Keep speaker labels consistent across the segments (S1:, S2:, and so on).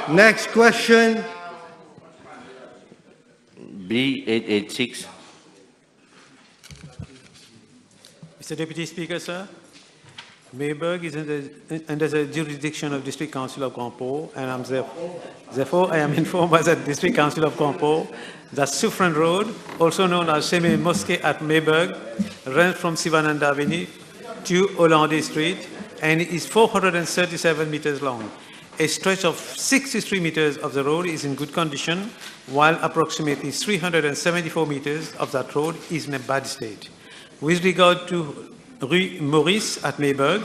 S1: Next question.
S2: B886.
S3: Mr. Deputy Speaker, sir, Mayberg is under the jurisdiction of District Council of Campo, and therefore I am informed by the District Council of Campo that Suffren Road, also known as Semi Mosque at Mayberg, runs from Sivananda Avenue to Hollande Street and is 437 meters long. A stretch of 63 meters of the road is in good condition, while approximately 374 meters of that road is in a bad state. With regard to Rue Maurice at Mayberg,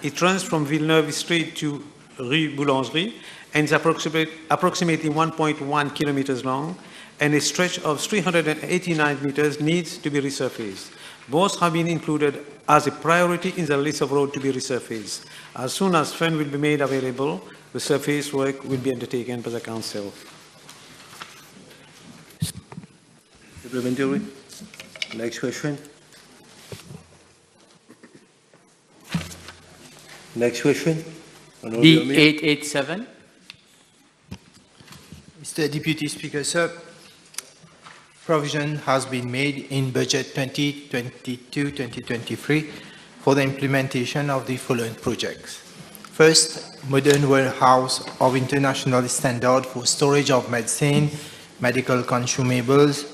S3: it runs from Villeneuve Street to Rue Boulangerie and is approximately 1.1 kilometers long, and a stretch of 389 meters needs to be resurfaced. Both have been included as a priority in the list of roads to be resurfaced. As soon as funds will be made available, the surface work will be undertaken by the Council.
S1: Supplementary. Next question. Next question.
S2: B887.
S4: Mr. Deputy Speaker, sir, provision has been made in Budget 2022-2023 for the implementation of the following projects. First, modern warehouse of international standard for storage of medicine, medical consumables,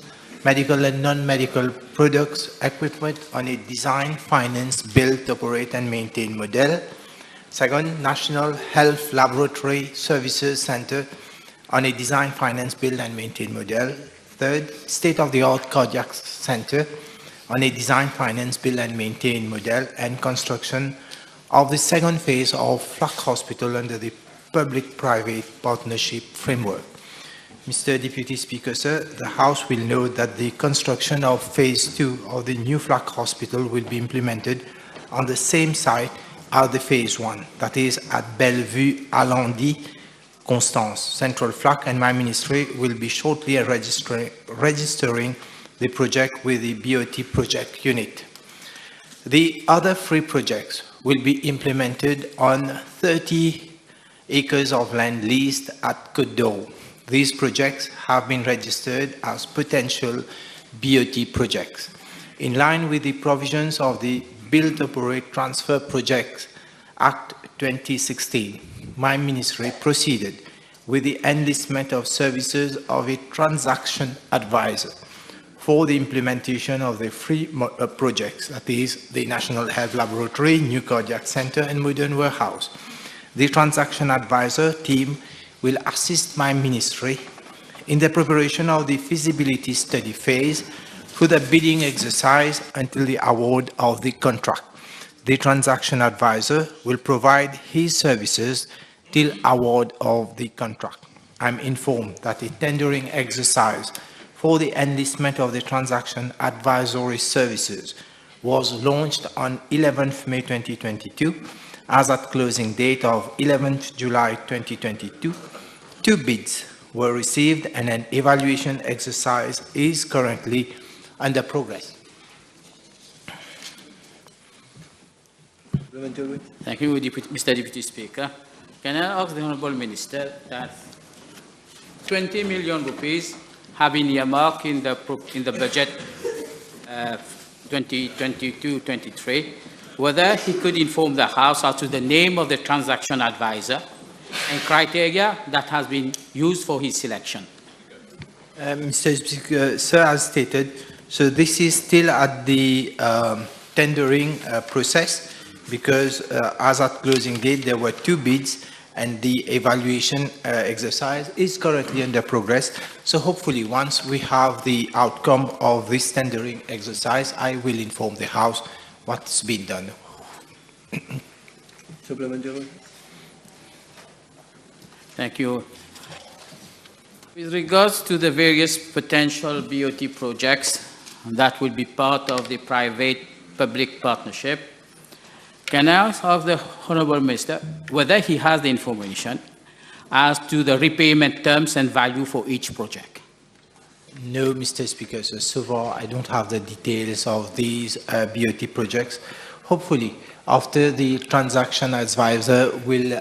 S4: medical and non-medical products, equipment on a design, finance, build, operate, and maintain model. Second, National Health Laboratory Services Center on a design, finance, build, and maintain model. Third, state-of-the-art cardiac center on a design, finance, build, and maintain model, and construction of the second phase of Flack Hospital under the public-private partnership framework. Mr. Deputy Speaker, sir, the House will note that the construction of phase 2 of the new Flack Hospital will be implemented on the same site as the phase 1, that is at Bellevue, Hollande, Constance, Central Flack, and my ministry will be shortly registering the project with the BOT project unit. The other 3 projects will be implemented on 30 acres of land leased at Côte d'Or. These projects have been registered as potential BOT projects. In line with the provisions of the Build, Operate, Transfer Projects Act 2016, my ministry proceeded with the enlistment of services of a transaction advisor for the implementation of the 3 projects, that is the National Health Laboratory, New Cardiac Center, and Modern Warehouse. The transaction advisor team will assist my ministry in the preparation of the feasibility study phase through the bidding exercise until the award of the contract. The transaction advisor will provide his services till award of the contract. I'm informed that a tendering exercise for the enlistment of the transaction advisory services was launched on 11th May 2022, as at closing date of 11th July 2022. 2 bids were received and an evaluation exercise is currently under progress.
S2: Thank you, Mr. Deputy Speaker. Can I ask the Honourable Minister that 20 million rupees have been earmarked in the budget 2022-23, whether he could inform the House as to the name of the transaction advisor and criteria that has been used for his selection?
S4: Mr. Speaker, sir, as stated, so this is still at the tendering process, because as at closing date there were 2 bids and the evaluation exercise is currently under progress. So hopefully once we have the outcome of this tendering exercise, I will inform the House what's been done.
S1: Supplementary.
S2: Thank you. With regards to the various potential BOT projects that will be part of the private-public partnership, can I ask the Honourable Minister whether he has the information as to the repayment terms and value for each project?
S4: No, Mr. Speaker, so far I don't have the details of these BOT projects. Hopefully, after the transaction advisor will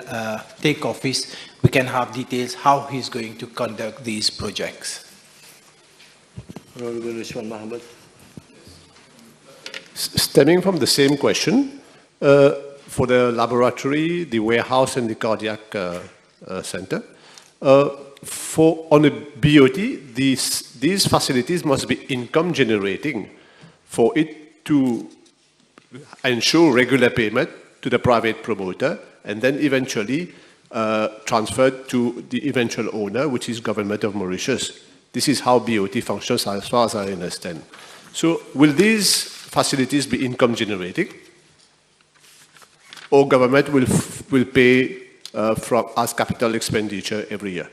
S4: take office, we can have details how he's going to conduct these projects.
S1: Honorable Usman Mohammed.
S5: Stemming from the same question, for the laboratory, the warehouse, and the cardiac center, on a BOT, these facilities must be income generating for it to ensure regular payment to the private promoter and then eventually transferred to the eventual owner, which is Government of Mauritius. This is how BOT functions as far as I understand. So will these facilities be income generating, or government will pay as capital expenditure every year?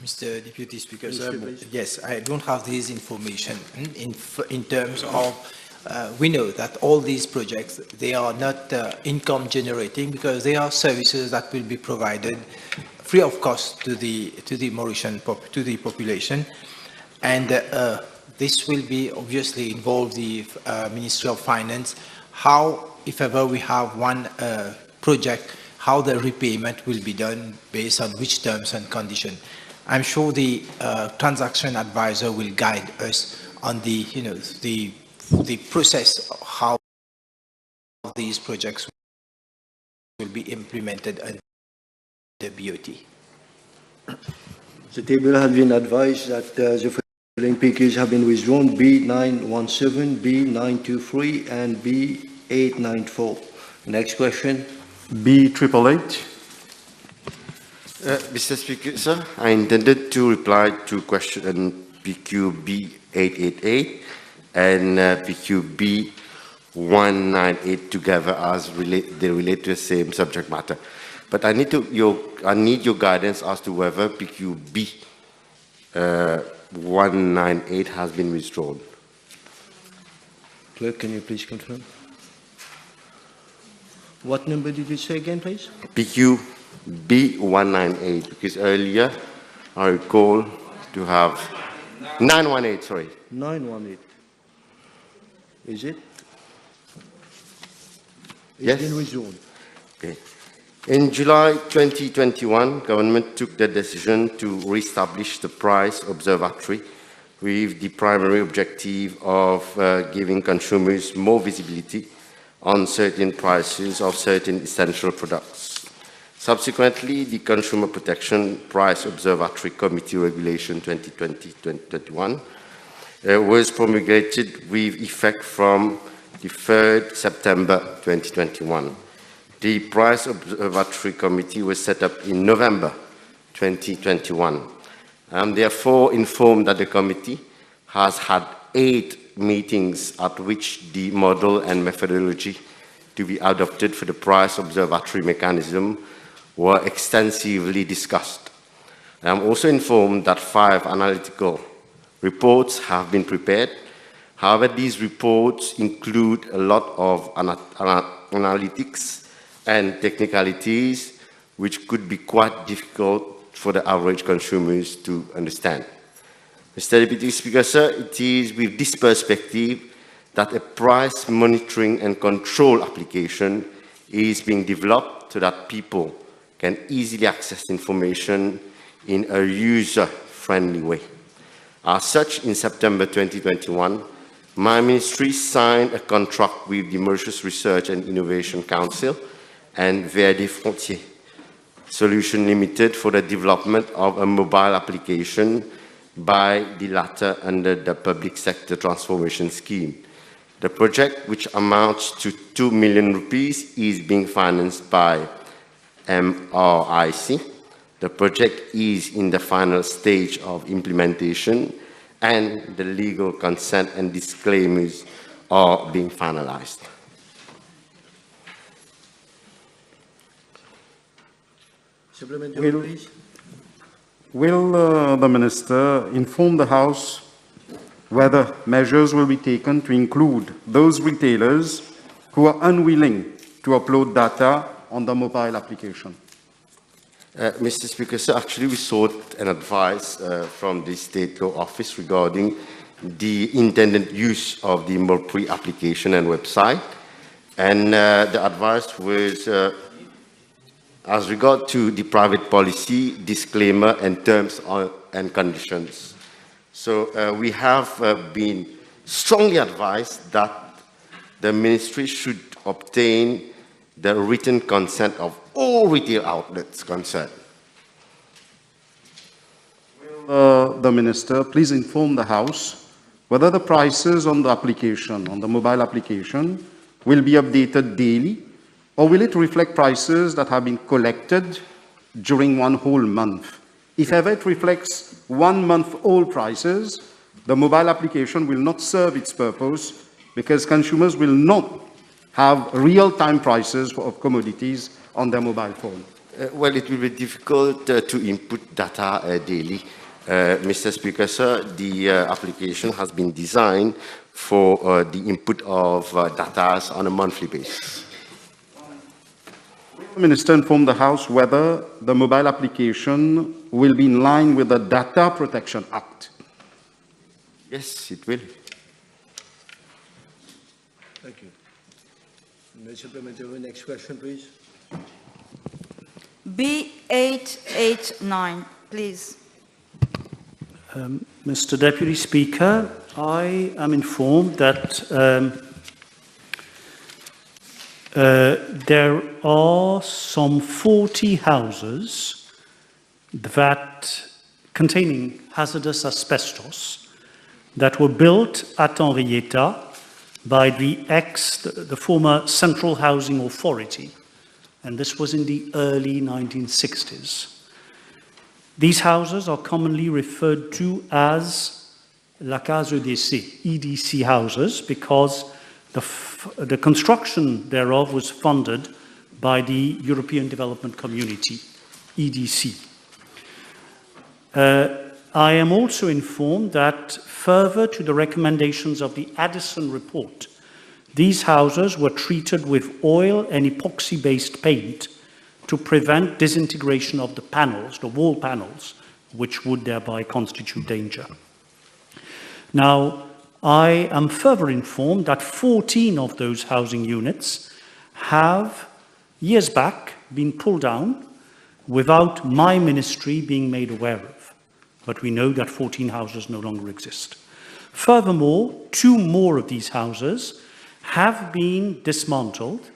S4: Mr. Deputy Speaker,
S1: Mr.
S4: sir,
S1: Please.
S4: yes, I don't have this information in terms of, we know that all these projects, they are not income generating because they are services that will be provided free of cost to the Mauritian population. And this will be obviously involve the Ministry of Finance, how, if ever we have one project, how the repayment will be done based on which terms and conditions. I'm sure the transaction advisor will guide us on the, the process of how these projects will be implemented under the BOT.
S1: The table has been advised that the following PQs have been withdrawn: B917, B923, and B894. Next question.
S6: B888.
S7: Mr. Speaker, sir, I intended to reply to question PQ B888 and PQ B198 together as they relate to the same subject matter. But I need your guidance as to whether PQ B198 has been withdrawn.
S1: Clerk, can you please confirm? What number did you say again, please?
S7: PQ B198, because earlier I recall to have 918, sorry.
S1: 918. Is it?
S7: Yes.
S1: It's been withdrawn.
S7: Okay. In July 2021, government took the decision to re-establish the price observatory with the primary objective of giving consumers more visibility on certain prices of certain essential products. Subsequently, the Consumer Protection Price Observatory Committee Regulation 2020-2021 was promulgated with effect from the 3rd September 2021. The Price Observatory Committee was set up in November 2021. I am therefore informed that the committee has had 8 meetings at which the model and methodology to be adopted for the price observatory mechanism were extensively discussed. I am also informed that 5 analytical reports have been prepared. However, these reports include a lot of analytics and technicalities which could be quite difficult for the average consumers to understand. Mr. Deputy Speaker, sir, it is with this perspective that a price monitoring and control application is being developed so that people can easily access information in a user-friendly way. As such, in September 2021, my ministry signed a contract with the Mauritius Research and Innovation Council and Verde Frontier Solution Limited for the development of a mobile application by the latter under the Public Sector Transformation Scheme. The project, which amounts to 2 million rupees, is being financed by MRIC. The project is in the final stage of implementation and the legal consent and disclaimers are being finalized.
S1: Supplementary, please.
S6: Will the Minister inform the House whether measures will be taken to include those retailers who are unwilling to upload data on the mobile application?
S7: Mr. Speaker, sir, actually we sought an advice from the State Law Office regarding the intended use of the MOPRI application and website. And the advice was, as regard to the private policy, disclaimer and terms and conditions. So we have been strongly advised that the ministry should obtain the written consent of all retail outlets concerned.
S6: Will the Minister please inform the House whether the prices on the application, on the mobile application, will be updated daily, or will it reflect prices that have been collected during one whole month? If ever it reflects 1 month old prices, the mobile application will not serve its purpose because consumers will not have real-time prices of commodities on their mobile phone.
S7: Well, it will be difficult to input data daily. Mr. Speaker, sir, the application has been designed for the input of data on a monthly basis.
S6: Will the Minister inform the House whether the mobile application will be in line with the Data Protection Act?
S7: Yes, it will.
S1: Thank you. Mr. Supplementary, next question, please.
S8: B889, please.
S9: Mr. Deputy Speaker, I am informed that there are some 40 houses that containing hazardous asbestos that were built at Henrietta by the former Central Housing Authority, and this was in the early 1960s. These houses are commonly referred to as la case EDC, EDC houses, because the construction thereof was funded by the European Development Community, EDC. I am also informed that further to the recommendations of the Addison report, these houses were treated with oil and epoxy-based paint to prevent disintegration of the panels, the wall panels, which would thereby constitute danger. Now, I am further informed that 14 of those housing units have, years back, been pulled down without my ministry being made aware of. But we know that 14 houses no longer exist. Furthermore, 2 more of these houses have been dismantled.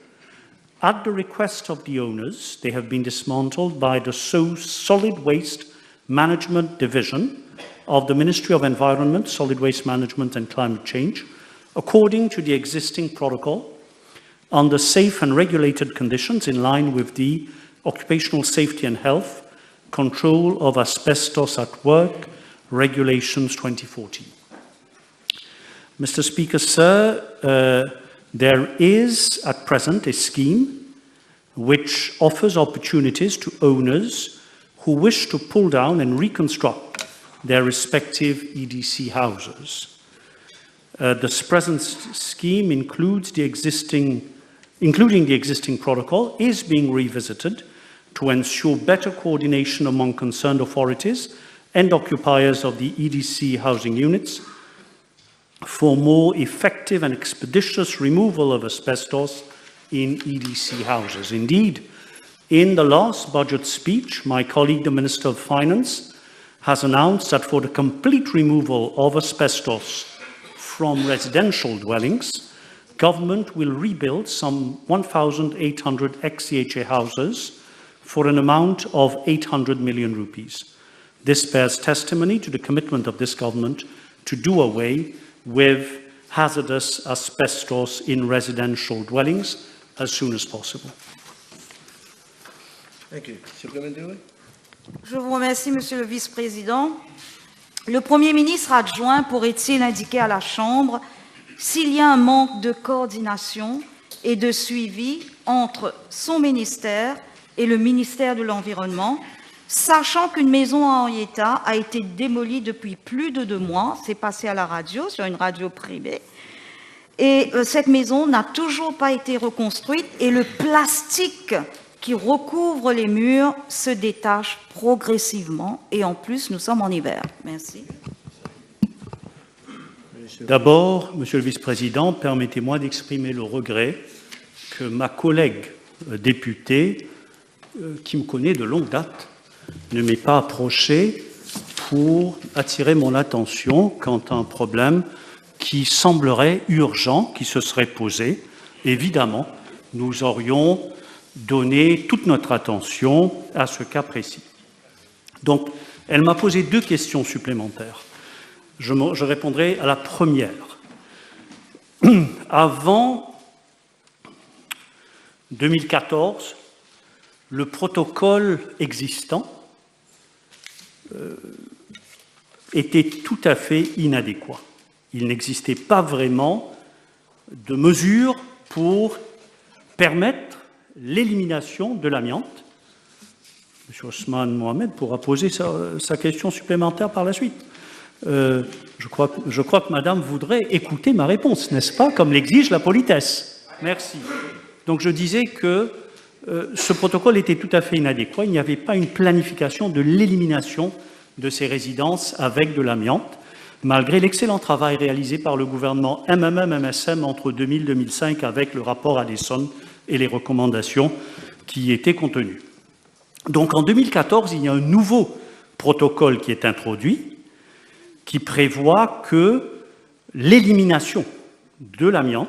S9: At the request of the owners, they have been dismantled by the Solid Waste Management Division of the Ministry of Environment, Solid Waste Management and Climate Change, according to the existing protocol, under safe and regulated conditions in line with the Occupational Safety and Health Control of Asbestos at Work Regulations 2014. Mr. Speaker, sir, there is at present a scheme which offers opportunities to owners who wish to pull down and reconstruct their respective EDC houses. This present scheme including the existing protocol, is being revisited to ensure better coordination among concerned authorities and occupiers of the EDC housing units for more effective and expeditious removal of asbestos in EDC houses. Indeed, in the last budget speech, my colleague, the Minister of Finance, has announced that for the complete removal of asbestos from residential dwellings, government will rebuild some 1,800 ex-CHA houses for an amount of 800 million rupees. This bears testimony to the commitment of this government to do away with hazardous asbestos in residential dwellings as soon as possible.
S1: Thank you. Supplementary?
S8: Je vous remercie, Monsieur le Vice-président. Le Premier ministre adjoint pourrait-il indiquer à la Chambre s'il y a un manque de coordination et de suivi entre son ministère et le ministère de l'Environnement, sachant qu'une maison à Henrietta a été démolie depuis plus de 2 mois, c'est passé à la radio, sur une radio privée, et cette maison n'a toujours pas été reconstruite et le plastique qui recouvre les murs se détache progressivement et en plus nous sommes en hiver. Merci.
S9: D'abord, Monsieur le Vice-président, permettez-moi d'exprimer le regret que ma collègue députée, qui me connaît de longue date, ne m'ait pas approché pour attirer mon attention quant à un problème qui semblerait urgent, qui se serait posé. Évidemment, nous aurions donné toute notre attention à ce cas précis. Donc, elle m'a posé 2 questions supplémentaires. Je répondrai à la première. Avant 2014, le protocole existant était tout à fait inadéquat. Il n'existait pas vraiment de mesures pour permettre l'élimination de l'amiante. M. Osman Mohamed pourra poser sa question supplémentaire par la suite. Je crois que Madame voudrait écouter ma réponse, n'est-ce pas, comme l'exige la politesse. Merci. Donc je disais que ce protocole était tout à fait inadéquat. Il n'y avait pas une planification de l'élimination de ces résidences avec de l'amiante, malgré l'excellent travail réalisé par le gouvernement MMM-MSM entre 2000 et 2005 avec le rapport Addison et les recommandations qui y étaient contenues. Donc en 2014, il y a un nouveau protocole qui est introduit, qui prévoit que l'élimination de l'amiante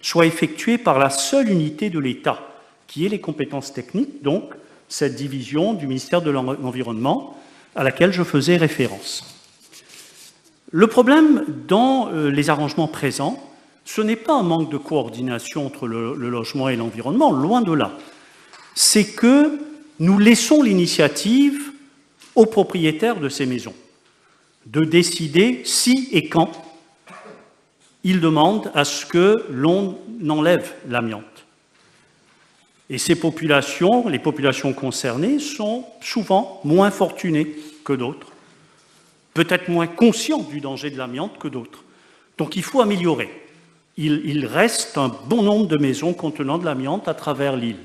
S9: soit effectuée par la seule unité de l'État, qui est les compétences techniques, donc cette division du ministère de l'Environnement à laquelle je faisais référence. Le problème dans les arrangements présents, ce n'est pas un manque de coordination entre le logement et l'environnement, loin de là. C'est que nous laissons l'initiative aux propriétaires de ces maisons de décider si et quand ils demandent à ce que l'on enlève l'amiante. Et ces populations, les populations concernées, sont souvent moins fortunées que d'autres, peut-être moins conscients du danger de l'amiante que d'autres. Donc il faut améliorer. Il reste un bon nombre de maisons contenant de l'amiante à travers l'île.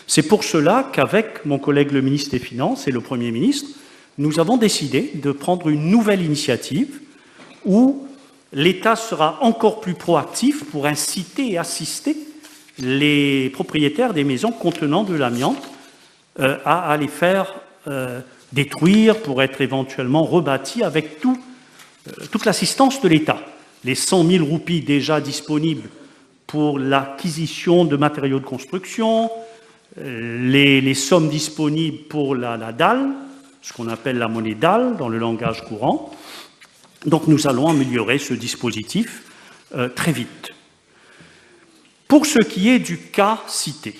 S9: C'est pour cela qu'avec mon collègue le ministre des Finances et le Premier ministre, nous avons décidé de prendre une nouvelle initiative où l'État sera encore plus proactif pour inciter et assister les propriétaires des maisons contenant de l'amiante à les faire détruire pour être éventuellement rebâtis avec toute l'assistance de l'État. Les 100 000 roupies déjà disponibles pour l'acquisition de matériaux de construction, les sommes disponibles pour la dalle, ce qu'on appelle la monnaie dalle dans le langage courant. Donc nous allons améliorer ce dispositif très vite. Pour ce qui est du cas cité,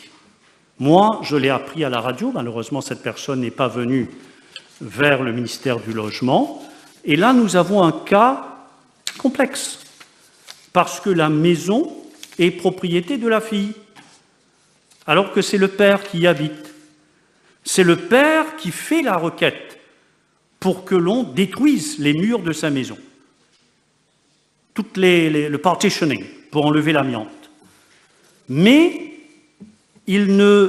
S9: moi je l'ai appris à la radio, malheureusement cette personne n'est pas venue vers le ministère du Logement, et là nous avons un cas complexe, parce que la maison est propriété de la fille, alors que c'est le père qui y habite. C'est le père qui fait la requête pour que l'on détruise les murs de sa maison, le partitioning, pour enlever l'amiante. Mais il ne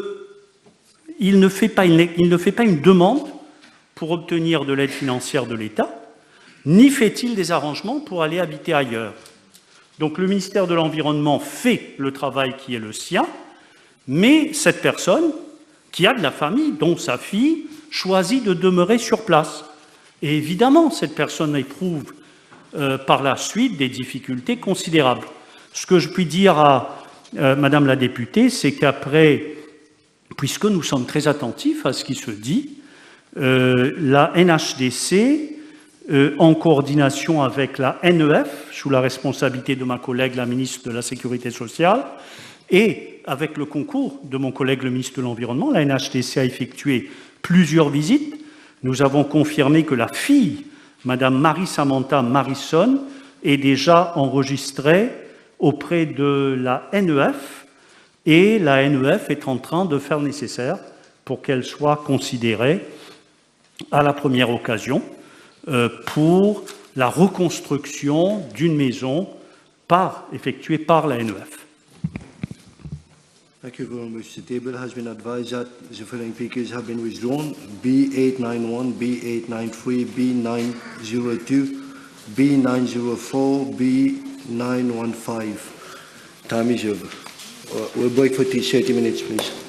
S9: fait pas une demande pour obtenir de l'aide financière de l'État, ni fait-il des arrangements pour aller habiter ailleurs. Donc le ministère de l'Environnement fait le travail qui est le sien, mais cette personne, qui a de la famille, dont sa fille, choisit de demeurer sur place. Et évidemment, cette personne éprouve par la suite des difficultés considérables. Ce que je puis dire à Madame la députée, c'est qu'après, puisque nous sommes très attentifs à ce qui se dit, la NHDC, en coordination avec la NEF, sous la responsabilité de ma collègue la ministre de la Sécurité sociale, et avec le concours de mon collègue le ministre de l'Environnement, la NHDC a effectué plusieurs visites. Nous avons confirmé que la fille, Madame Marie-Samantha Marison, est déjà enregistrée auprès de la NEF, et la NEF est en train de faire le nécessaire pour qu'elle soit considérée à la première occasion pour la reconstruction d'une maison effectuée par la NEF.
S1: Thank you very much. The table has been advised that the following speakers have been withdrawn: B891, B893, B902, B904, B915. Time is over. We'll break for 30 minutes, please.